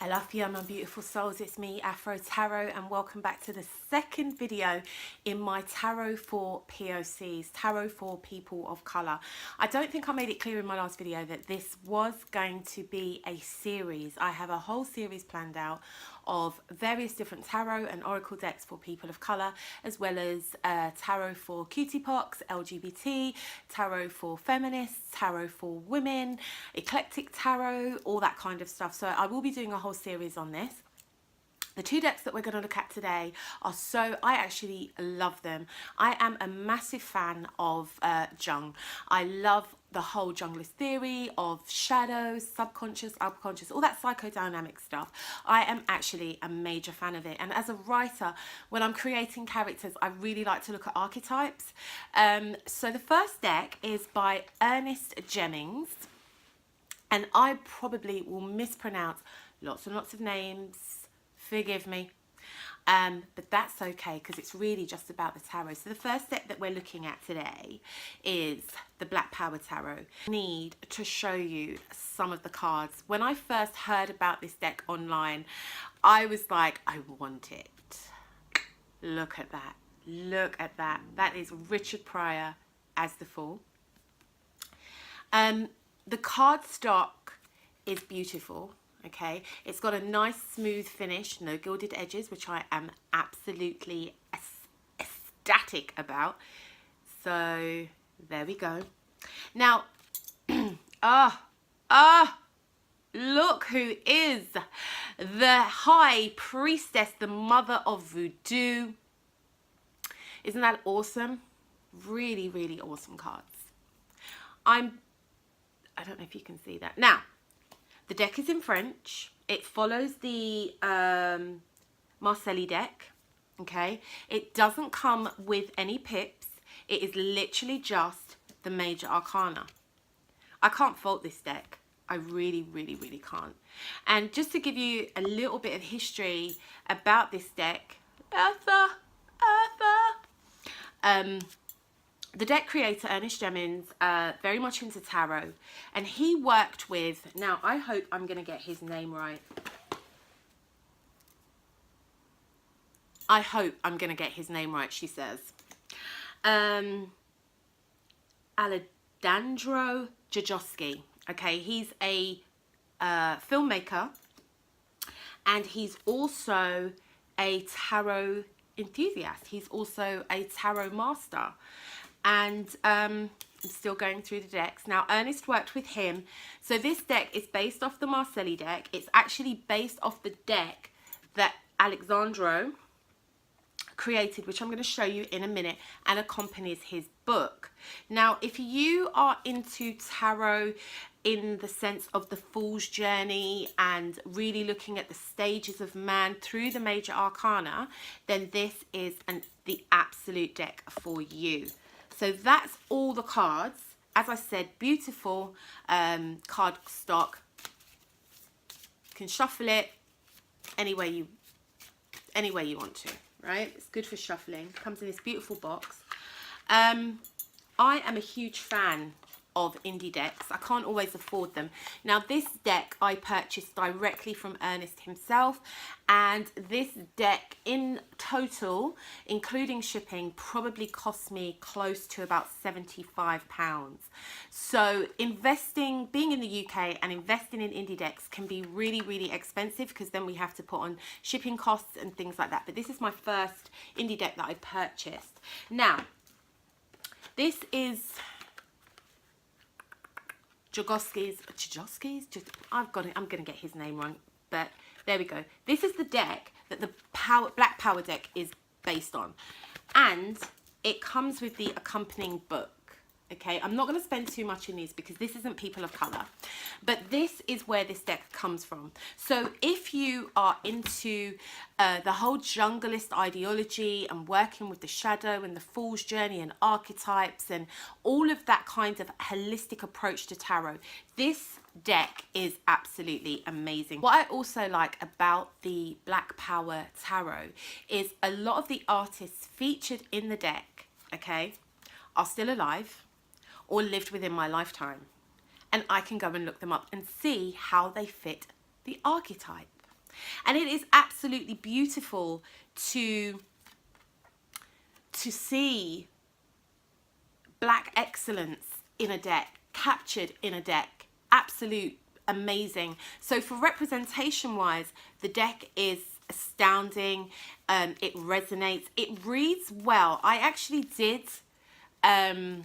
I love you, my beautiful souls. It's me, Afro Tarot, and welcome back to the second video in my Tarot for PoC's, Tarot for People of Colour. I don't think I made it clear in my last video that this was going to be a series. I have a whole series planned out of various different tarot and oracle decks for people of colour, as well as tarot for cutie pox, LGBT, tarot for feminists, tarot for women, eclectic tarot, all that kind of stuff. So I will be doing a whole series on this. The two decks that we're going to look at today are I actually love them. I am a massive fan of Jung. I love the whole junglist theory of shadows, subconscious, unconscious, all that psychodynamic stuff. I am actually a major fan of it. And as a writer, when I'm creating characters, I really like to look at archetypes. So the first deck is by Ernest Jennings. And I probably will mispronounce lots and lots of names. Forgive me. But that's okay because it's really just about the tarot. So the first deck that we're looking at today is the Black Power Tarot. I need to show you some of the cards. When I first heard about this deck online, I was like, I want it. Look at that. Look at that. That is Richard Pryor as the Fool. The card stock is beautiful. Okay, it's got a nice smooth finish, no gilded edges, which I am absolutely ecstatic about. So there we go. Now, look who is the High Priestess, the mother of voodoo. Isn't that awesome? Really, really awesome cards. I don't know if you can see that. Now, the deck is in French. It follows the Marcelli deck, okay? It doesn't come with any pips. It is literally just the major arcana. I can't fault this deck. I really, really, really can't. And just to give you a little bit of history about this deck, the deck creator, Ernest Jennings, very much into tarot, and he worked with, now I hope I'm going to get his name right. I hope I'm going to get his name right, she says. Alejandro Jajowski. Okay, he's a filmmaker, and he's also a tarot enthusiast. He's also a tarot master. And I'm still going through the decks. Now, Ernest worked with him. So this deck is based off the Marcelli deck. It's actually based off the deck that Alexandro created, which I'm going to show you in a minute, and accompanies his book. Now, if you are into tarot in the sense of the Fool's Journey and really looking at the stages of man through the major arcana, then this is the absolute deck for you. So that's all the cards. As I said, beautiful card stock. You can shuffle it any way you want to, right? It's good for shuffling. Comes in this beautiful box. I am a huge fan of indie decks. I can't always afford them. Now, this deck I purchased directly from Ernest himself, and this deck in total, including shipping, probably cost me close to about £75. So being in the UK and investing in indie decks can be really, really expensive, because then we have to put on shipping costs and things like that. But this is my first indie deck that I purchased. Now, this is Jajowski's, I've got it, I'm going to get his name wrong, but there we go. This is the deck that the Black Power deck is based on, and it comes with the accompanying book. Okay, I'm not going to spend too much in these because this isn't people of colour, but this is where this deck comes from. So if you are into the whole junglist ideology and working with the shadow and the Fool's Journey and archetypes and all of that kind of holistic approach to tarot, this deck is absolutely amazing. What I also like about the Black Power Tarot is a lot of the artists featured in the deck, okay, are still alive or lived within my lifetime, and I can go and look them up and see how they fit the archetype. And it is absolutely beautiful to see black excellence in a deck, captured in a deck. Absolute amazing. So for representation wise, the deck is astounding. It resonates, it reads well. I actually did a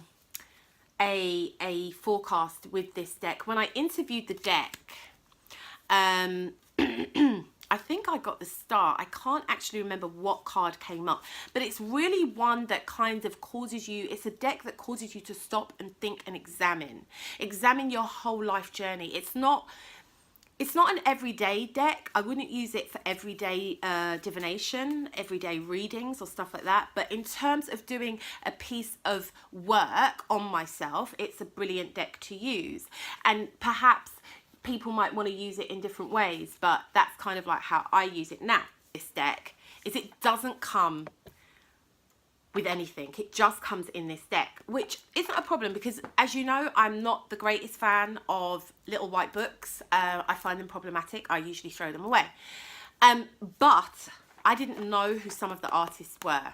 forecast with this deck. When I interviewed the deck, I think I got the star. I can't actually remember what card came up, but it's really one that kind of causes you, it's a deck that causes you to stop and think and examine your whole life journey. It's not an everyday deck. I wouldn't use it for everyday divination, everyday readings or stuff like that. But in terms of doing a piece of work on myself, it's a brilliant deck to use. And perhaps people might want to use it in different ways, but that's kind of like how I use it. Now, this deck is, it doesn't come with anything. It just comes in this deck, which isn't a problem because, as you know, I'm not the greatest fan of little white books. I find them problematic. I usually throw them away. But I didn't know who some of the artists were.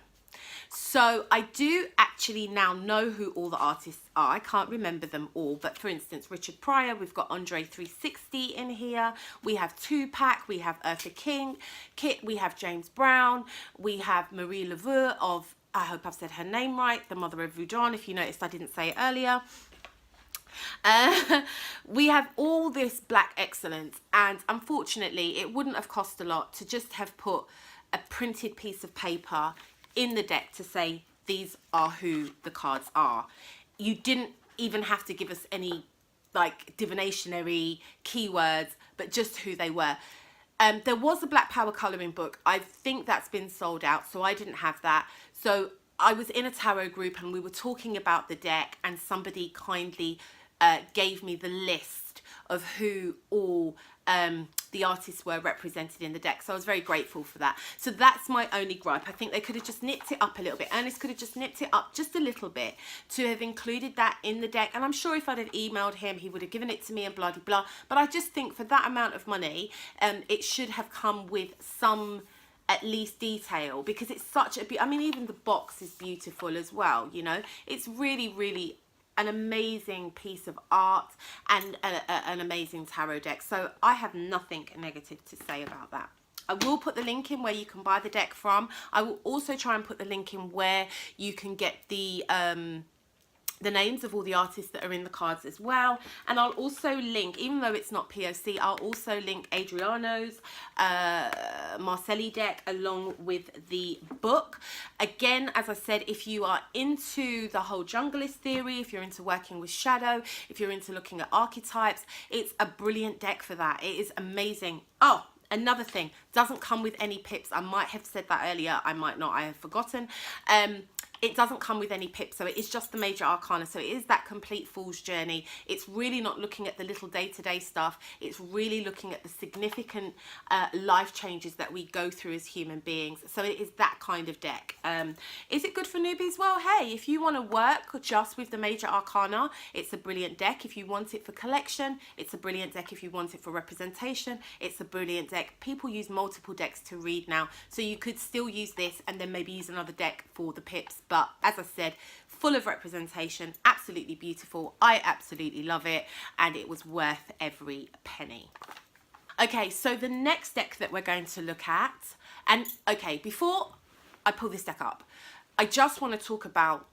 So I do actually now know who all the artists are. I can't remember them all, but for instance, Richard Pryor, we've got Andre 360 in here, we have Tupac, we have Eartha Kitt, we have James Brown, we have Marie Laveau of, I hope I've said her name right, the mother of Voudon, if you noticed I didn't say it earlier. We have all this black excellence, and unfortunately it wouldn't have cost a lot to just have put a printed piece of paper in the deck to say these are who the cards are. You didn't even have to give us any like divinationary keywords, but just who they were. There was a Black Power colouring book. I think that's been sold out, so I didn't have that. So I was in a tarot group and we were talking about the deck, and somebody kindly gave me the list of who all the artists were represented in the deck. So I was very grateful for that. So that's my only gripe. I think they could have just nipped it up a little bit. Ernest could have just nipped it up just a little bit to have included that in the deck. And I'm sure if I'd have emailed him, he would have given it to me and blah, blah, blah. But I just think for that amount of money, it should have come with some at least detail, because it's such a, I mean, even the box is beautiful as well, you know. It's really, really an amazing piece of art and an amazing tarot deck. So I have nothing negative to say about that. I will put the link in where you can buy the deck from. I will also try and put the link in where you can get the names of all the artists that are in the cards as well. And I'll also link, even though it's not POC, I'll also link Adriano's Marcelli deck along with the book. Again, as I said, if you are into the whole junglist theory, if you're into working with shadow, if you're into looking at archetypes, it's a brilliant deck for that. It is amazing. Oh, another thing, doesn't come with any pips. I might have said that earlier, I might not, I have forgotten. It doesn't come with any pips, so it is just the major arcana. So it is that complete fool's journey. It's really not looking at the little day-to-day stuff. It's really looking at the significant life changes that we go through as human beings. So it is that kind of deck. Is it good for newbies? Well, hey, if you want to work just with the major arcana, it's a brilliant deck. If you want it for collection, it's a brilliant deck. If you want it for representation, it's a brilliant deck. People use multiple decks to read now, so you could still use this and then maybe use another deck for the pips. But as I said, full of representation, absolutely beautiful. I absolutely love it, and it was worth every penny. Okay, so the next deck that we're going to look at, and okay, before I pull this deck up, I just want to talk about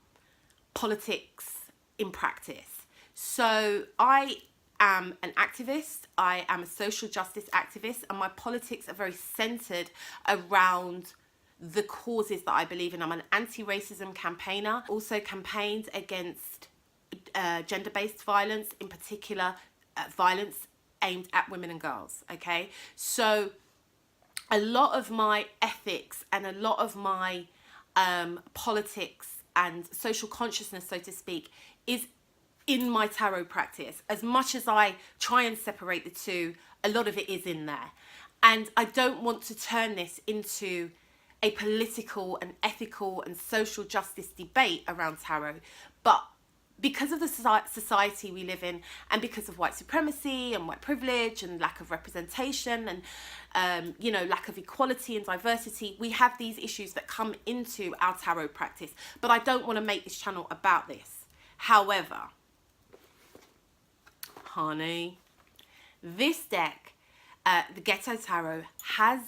politics in practice. So I am an activist, I am a social justice activist, and my politics are very centered around the causes that I believe in. I'm an anti-racism campaigner, also campaigned against gender-based violence, in particular violence aimed at women and girls, okay? So a lot of my ethics and a lot of my politics and social consciousness, so to speak, is in my tarot practice. As much as I try and separate the two, a lot of it is in there. And I don't want to turn this into a political and ethical and social justice debate around tarot, but because of the society we live in, and because of white supremacy and white privilege and lack of representation and you know, lack of equality and diversity, we have these issues that come into our tarot practice. But I don't want to make this channel about this. However, honey, this deck, the Ghetto Tarot, has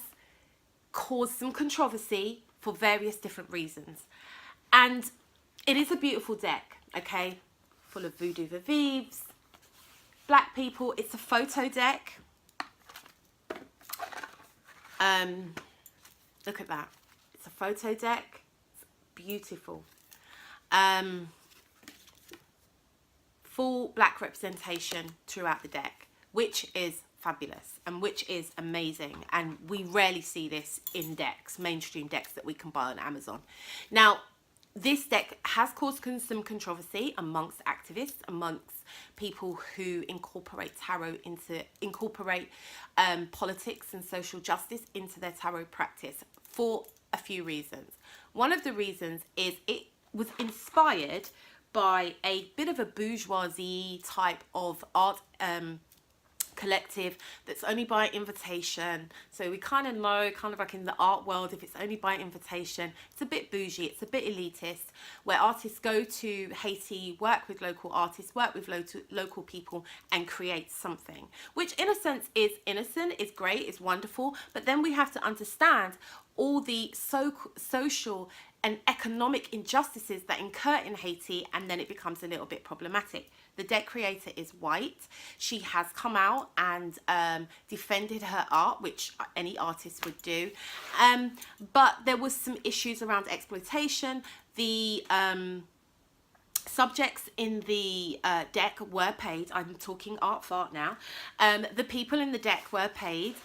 caused some controversy for various different reasons. And it is a beautiful deck, okay? Full of voodoo vivives, black people. It's a photo deck. Look at that. It's a photo deck. It's beautiful. Full black representation throughout the deck, which is fabulous and which is amazing. And we rarely see this in decks, mainstream decks that we can buy on Amazon. Now, this deck has caused some controversy amongst activists, amongst people who incorporate politics and social justice into their tarot practice for a few reasons. One of the reasons is it was inspired by a bit of a bourgeoisie type of art collective that's only by invitation. So we kind of know, kind of like in the art world, if it's only by invitation, it's a bit bougie, it's a bit elitist, where artists go to Haiti, work with local artists, work with local people and create something, which in a sense is innocent, is great, is wonderful. But then we have to understand all the social and economic injustices that incur in Haiti, and then it becomes a little bit problematic. The deck creator is white. She has come out and defended her art, which any artist would do. But there was some issues around exploitation. The subjects in the deck were paid. I'm talking art fart now. The people in the deck were paid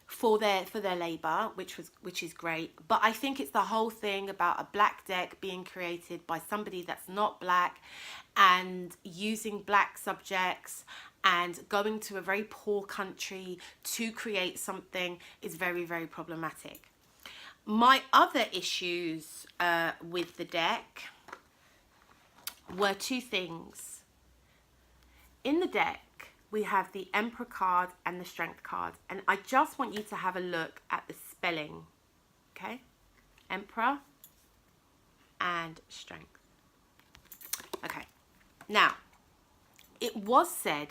for their labor, which is great. But I think it's the whole thing about a black deck being created by somebody that's not black and using black subjects and going to a very poor country to create something is very, very problematic. My other issues with the deck were two things. In the deck, we have the Emperor card and the Strength card. And I just want you to have a look at the spelling, okay? Emperor and Strength. Okay, now, it was said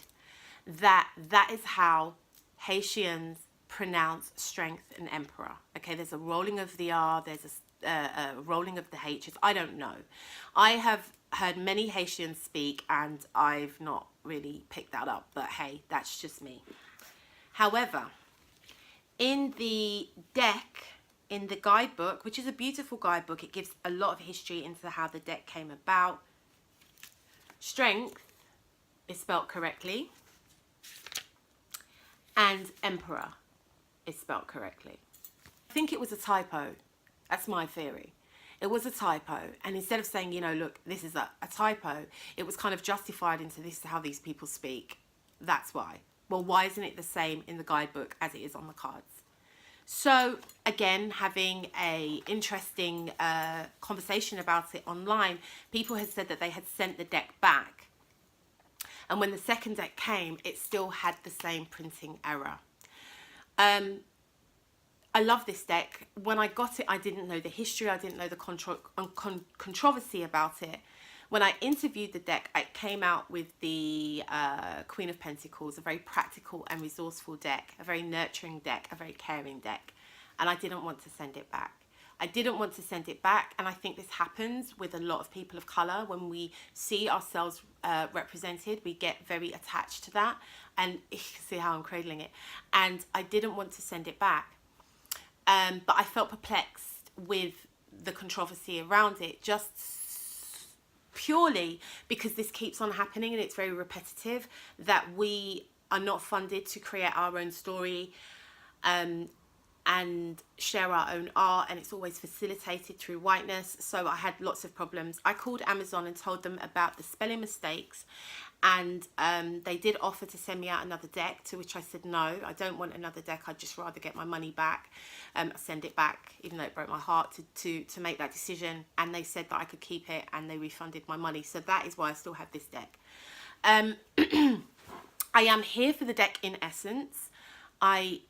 that that is how Haitians pronounce Strength and Emperor. Okay, there's a rolling of the R, there's a rolling of the H's. I don't know. I have heard many Haitians speak and I've not really picked that up, but hey, that's just me. However, in the deck, in the guidebook, which is a beautiful guidebook, it gives a lot of history into how the deck came about. Strength is spelt correctly and Emperor is spelt correctly. I think it was a typo. That's my theory. It was a typo, and instead of saying, you know, look, this is a typo, it was kind of justified into this is how these people speak. That's why. Well, why isn't it the same in the guidebook as it is on the cards? So again, having a interesting conversation about it online, people had said that they had sent the deck back, and when the second deck came, it still had the same printing error. I love this deck. When I got it, I didn't know the history. I didn't know the controversy about it. When I interviewed the deck, it came out with the Queen of Pentacles, a very practical and resourceful deck, a very nurturing deck, a very caring deck. And I didn't want to send it back. I didn't want to send it back. And I think this happens with a lot of people of colour. When we see ourselves represented, we get very attached to that. And you can see how I'm cradling it. And I didn't want to send it back. But I felt perplexed with the controversy around it, just purely because this keeps on happening and it's very repetitive, that we are not funded to create our own story and share our own art, and it's always facilitated through whiteness. So I had lots of problems. I called Amazon and told them about the spelling mistakes and they did offer to send me out another deck, to which I said no, I don't want another deck, I'd just rather get my money back, send it back, even though it broke my heart to make that decision. And they said that I could keep it, and they refunded my money. So that is why I still have this deck. I am here for the deck in essence. I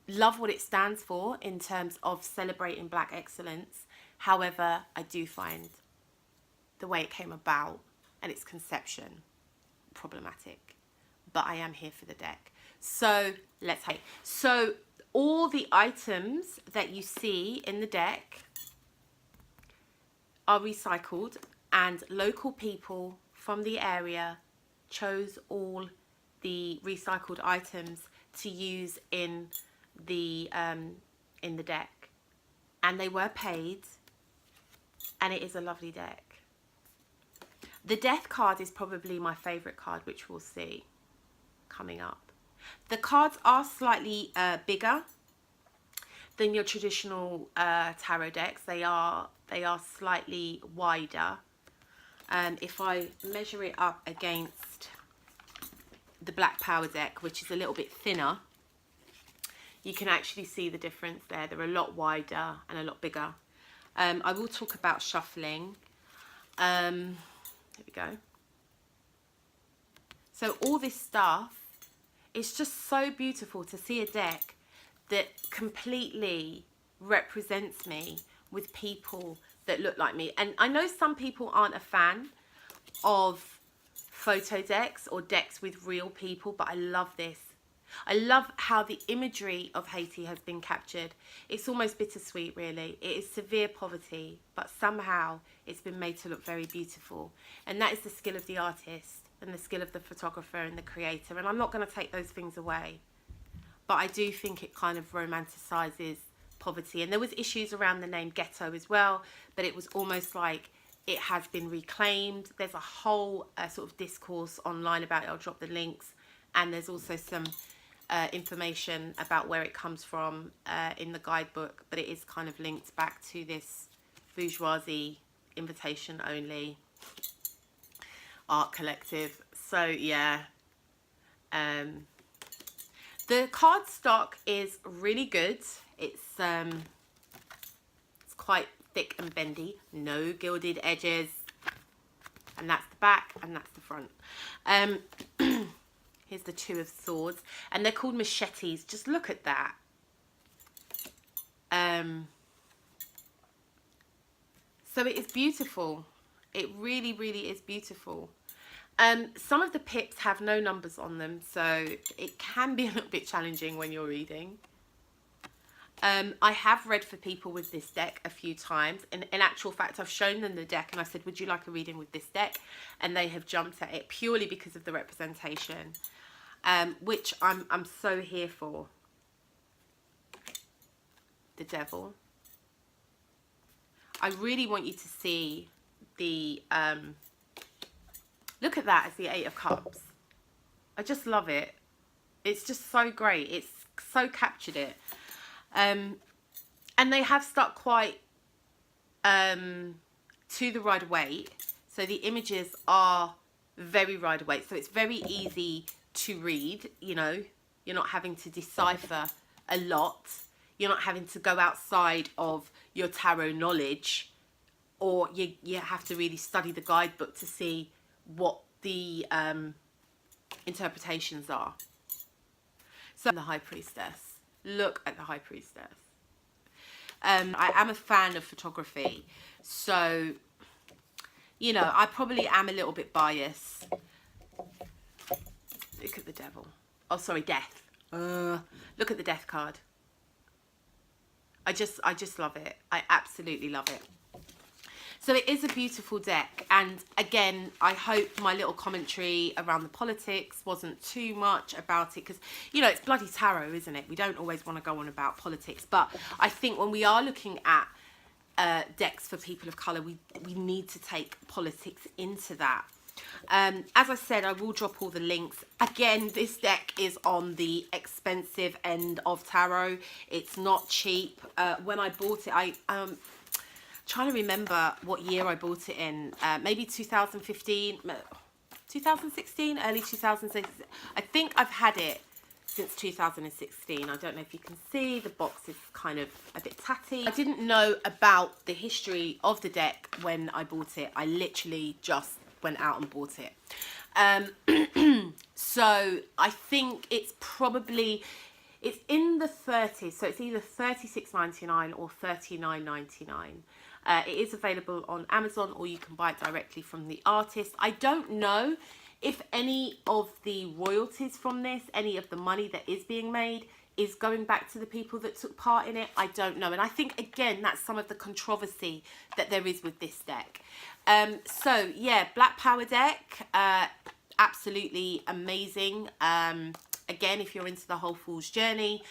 love what it stands for in terms of celebrating Black excellence. However, I do find the way it came about and its conception problematic. But I am here for the deck. So let's hate. So all the items that you see in the deck are recycled, and local people from the area chose all the recycled items to use in the deck, and they were paid, and it is a lovely deck. The Death card is probably my favorite card, which we'll see coming up. The cards are slightly bigger than your traditional tarot decks. They are slightly wider. If I measure it up against the Black Power deck, which is a little bit thinner, you can actually see the difference there. They're a lot wider and a lot bigger. I will talk about shuffling. Here we go. So all this stuff, it's just so beautiful to see a deck that completely represents me with people that look like me. And I know some people aren't a fan of photo decks or decks with real people, but I love this. I love how the imagery of Haiti has been captured. It's almost bittersweet, really. It is severe poverty, but somehow it's been made to look very beautiful. And that is the skill of the artist and the skill of the photographer and the creator. And I'm not going to take those things away, but I do think it kind of romanticizes poverty. And there was issues around the name Ghetto as well, but it was almost like it has been reclaimed. There's a whole sort of discourse online about it. I'll drop the links. And there's also some information about where it comes from in the guidebook, but it is kind of linked back to this bourgeoisie invitation only art collective. So yeah, the card stock is really good. It's quite thick and bendy, no gilded edges, and that's the back and that's the front. Here's the Two of Swords, and they're called machetes. Just look at that. So it is beautiful. It really, really is beautiful. Some of the pips have no numbers on them, so it can be a little bit challenging when you're reading. I have read for people with this deck a few times. In actual fact, I've shown them the deck and I said, would you like a reading with this deck? And they have jumped at it purely because of the representation, which I'm so here for. The Devil. I really want you to see the, look at that as the Eight of Cups. I just love it. It's just so great. It's so captured it. And they have stuck quite to the Rider-Waite. So the images are very Rider-Waite. So it's very easy to read, you know. You're not having to decipher a lot. You're not having to go outside of your tarot knowledge, or you have to really study the guidebook to see what the interpretations are. So the High Priestess. Look at the High Priestess. I am a fan of photography, so, you know, I probably am a little bit biased. Look at the Devil. Oh, sorry, Death. Look at the Death card. I just love it. I absolutely love it. So it is a beautiful deck, and again, I hope my little commentary around the politics wasn't too much about it, because, you know, it's bloody tarot, isn't it? We don't always want to go on about politics, but I think when we are looking at decks for people of colour, we need to take politics into that. As I said, I will drop all the links. Again, this deck is on the expensive end of tarot. It's not cheap. When I bought it, trying to remember what year I bought it in, maybe 2015, 2016, early 2016. I think I've had it since 2016. I don't know if you can see, the box is kind of a bit tatty. I didn't know about the history of the deck when I bought it. I literally just went out and bought it. So I think it's probably, it's in the 30s, so it's either $36.99 or $39.99. It is available on Amazon, or you can buy it directly from the artist. I don't know if any of the royalties from this, any of the money that is being made, is going back to the people that took part in it. I don't know. And I think, again, that's some of the controversy that there is with this deck. So, yeah, Black Power deck, absolutely amazing. Again, if you're into the whole Fool's Journey,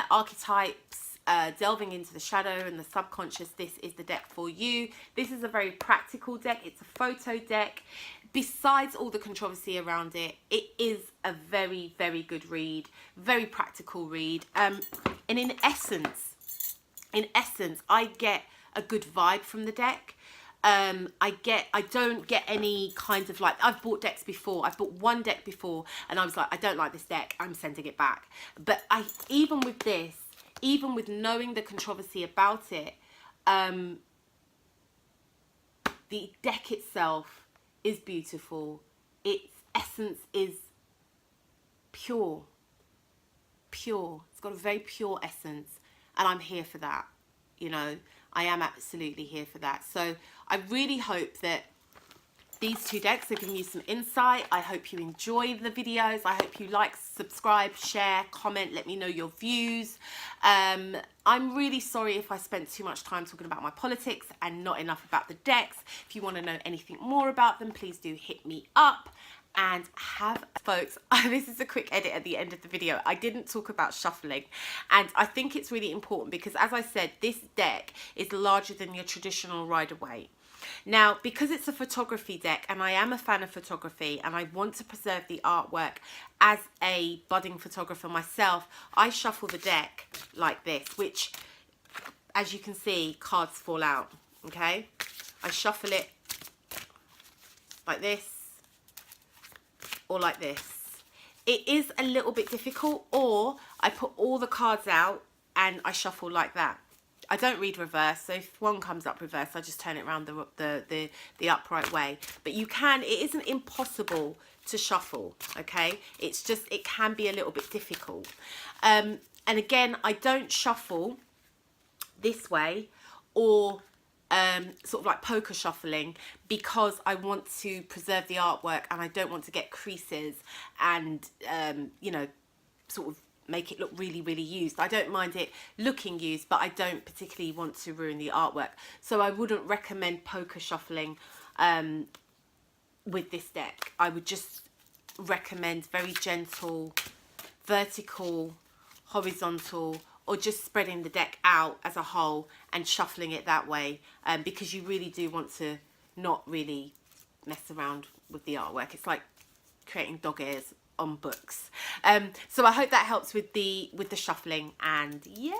archetypes, delving into the shadow and the subconscious, this is the deck for you. This is a very practical deck. It's a photo deck. Besides all the controversy around it, it is a very, very good read, very practical read. And in essence, I get a good vibe from the deck. I don't get any kind of like, I've bought decks before. I've bought one deck before and I was like, I don't like this deck, I'm sending it back. But even with this, even with knowing the controversy about it, the deck itself is beautiful. Its essence is pure. It's got a very pure essence, and I'm here for that. You know, I am absolutely here for that. So I really hope that these two decks have given you some insight. I hope you enjoy the videos. I hope you like, subscribe, share, comment, let me know your views. I'm really sorry if I spent too much time talking about my politics and not enough about the decks. If you want to know anything more about them, please do hit me up. And folks, this is a quick edit at the end of the video. I didn't talk about shuffling, and I think it's really important because, as I said, this deck is larger than your traditional Rider-Waite. Now, because it's a photography deck, and I am a fan of photography, and I want to preserve the artwork as a budding photographer myself, I shuffle the deck like this, which, as you can see, cards fall out, okay? I shuffle it like this, or like this. It is a little bit difficult, or I put all the cards out and I shuffle like that. I don't read reverse, so if one comes up reverse, I just turn it around the upright way. But you can, it isn't impossible to shuffle, okay? It's just, it can be a little bit difficult. And again, I don't shuffle this way or sort of like poker shuffling, because I want to preserve the artwork and I don't want to get creases and, you know, sort of make it look really, really used. I don't mind it looking used, but I don't particularly want to ruin the artwork. So I wouldn't recommend poker shuffling with this deck. I would just recommend very gentle, vertical, horizontal, or just spreading the deck out as a whole and shuffling it that way, because you really do want to not really mess around with the artwork. It's like creating dog ears on books. So I hope that helps with the shuffling, and yeah.